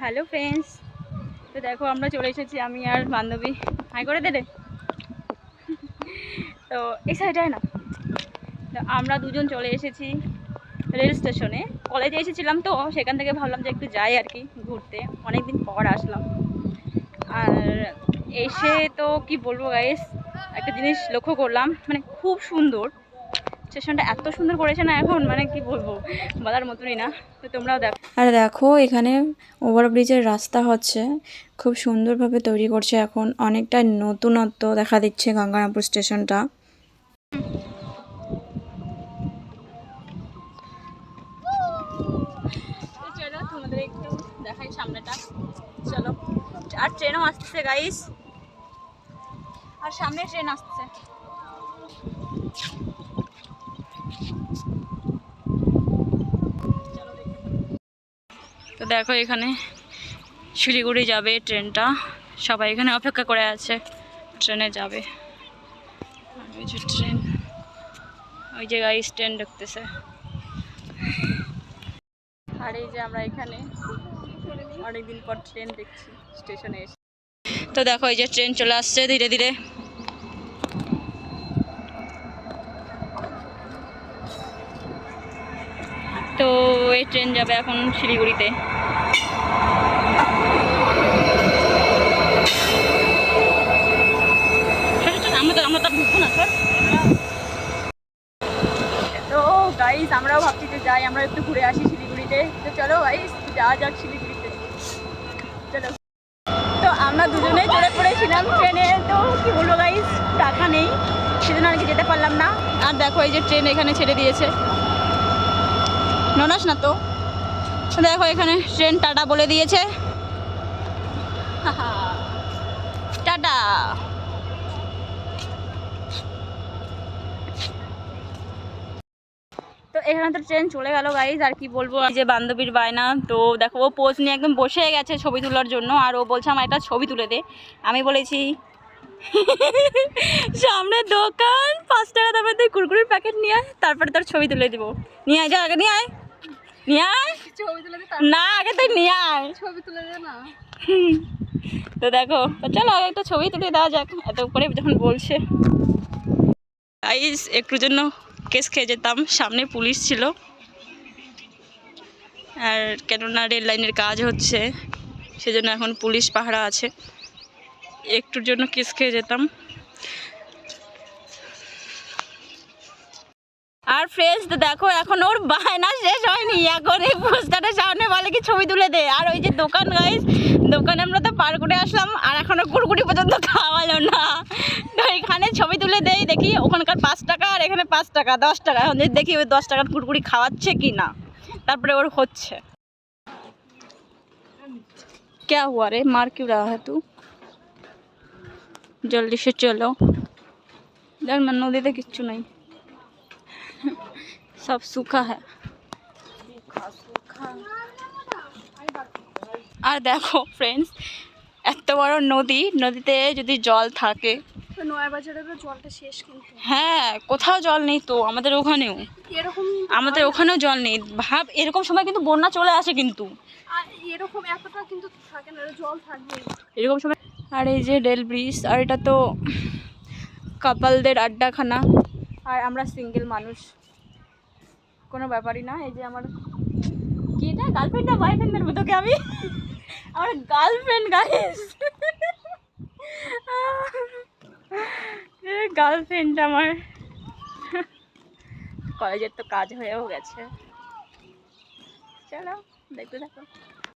Hello friends, তো দেখো আমরা চলে এসেছি আমি আর বান্ধবী। হাই করে দে রে। তো এই সাইডে না, তো আমরা দুজন চলে এসেছি রেল স্টেশনে। কলেজে এসেছিলাম তো সেখান থেকে ভাবলাম যে একটু যাই আর কি ঘুরতে, অনেকদিন পর আসলাম। আর এসে তো কি বলবো গাইস, একটা জিনিস লক্ষ্য করলাম, মানে খুব সুন্দর স্টেশনটা, এত সুন্দর করেছে না এখন, মানে কি বলবো, বলার মতনই না। তো তোমরাও দেখো। আর দেখো এখানে ওভারব্রিজের রাস্তা হচ্ছে, খুব সুন্দরভাবে তৈরি করছে। এখন অনেকটা নতুনত্ব দেখা দিচ্ছে গঙ্গারামপুর স্টেশনটা। চলো তোমাদের একটু দেখাই সামনেটা। চলো, আর ট্রেনও আসতেছে গাইস, আর সামনে ট্রেন আসছে। তো দেখো এখানে শিলিগুড়ি যাবে ট্রেনটা, সবাই এখানে অপেক্ষা করে আছে, ট্রেনে যাবে। ওই যে ট্রেন, ওই যে গাইস ট্রেন ঢুকতেছে। আর এই যে আমরা এখানে অনেকদিন পর ট্রেন দেখছি স্টেশনে এসে। তো দেখো এই যে ট্রেন চলে আসছে ধীরে ধীরে। তো এই ট্রেন যাবে এখন শিলিগুড়িতে। আমরা তো ঢুকবো না স্যার। তো গাইস আমরাও ভাবছি যে যাই, আমরা একটু ঘুরে আসি শিলিগুড়িতে। তো চলো গাইস যাওয়া যাক শিলিগুড়িতে, চলো। তো আমরা দুজনেই চড়ে পড়েছিলাম ট্রেনে, তো কি বলবো গাইস, টাকা নেই সেজন্য আর কি যেতে পারলাম না। আর দেখো এই যে ট্রেন এখানে ছেড়ে দিয়েছে, ননাস না তো। দেখো এখানে ট্রেন টাটা বলে দিয়েছে, টাটা। তো এখানে তো ট্রেন চলে গেল গাইজ, আর কি বলবো। এই যে বান্ধবীর বায়না, তো দেখো ও পোজ নিয়ে একদম বসে গেছে ছবি তোলার জন্য। আর ও বলছে আমার একটা ছবি তুলে দে। আমি বলেছি সামনে দোকান, 5 টাকা দামের তুই কুরকুরির প্যাকেট নিয়ে আয়, তারপরে তোর ছবি তুলে দিব। নিয়ে আয়, যা আগে নিয়ে আয়, নিয়ে আয়। ছবি তুলে দে না, আগে তুই নিয়ে আয়, ছবি তুলে দে না। তো দেখো, তো চলো আগে একটা ছবি তুলে দেওয়া যাক, এত করে যখন বলছে। গাইজ একটুর জন্য কেস খেয়ে যেতাম, সামনে পুলিশ ছিল। আর কেননা রেল লাইনের কাজ হচ্ছে সেজন্য এখন পুলিশ পাহারা আছে, একটুর জন্য কেস খেয়ে যেতাম। আর ফ্রেন্ডস তো দেখো এখন ওর বায়না শেষ হয়নি, এখন এই পোস্টারের সামনে বলে কি ছবি তুলে দে। আর ওই যে দোকান গাইস, দোকানে আমরা তো পার করে আসলাম আর এখনো কুরকুরি পর্যন্ত খাওয়ালো না। তো এখানে ছবি তুলে দেই, দেখি ওখানকার 5 টাকা আর এখানে 5 টাকা, 10 টাকা। এখন দেখি ওই 10 টাকার কুরকুরি খাওয়াচ্ছে কি না, তারপরে ওর হচ্ছে। क्या हुआ रे, मार क्यों रहा है तू? जल्दी से चलो। देख ना नदीते किच्ছু নাই, सब सूखा है। আর দেখো ফ্রেন্ডস, এত বড় নদী, নদীতে যদি জল থাকে, নয়াবাজারের জলটা শেষ কিন্তু। হ্যাঁ কোথাও জল নেই তো, আমাদের ওখানেও, এরকম আমাদের ওখানেও জল নেই। ভাব এরকম সময় কিন্তু বন্যা চলে আসে, কিন্তু এরকম এতটা কিন্তু থাকে না, জল থাকবে এরকম সময়। আর এই যে রেল ব্রিজ, আর এটা তো কাপালদের আড্ডাখানা। আর আমরা সিঙ্গেল মানুষ, কোনো ব্যাপারই না। এই যে আমার কি এটা, গার্লফ্রেন্ড না বয়ফ্রেন্ডের মতো কি আমি, আমার গার্লফ্রেন্ড গাইস, গার্লফ্রেন্ড আমার। কলেজের তো কাজ হয়েও গেছে, চলো দেখতে থাকো।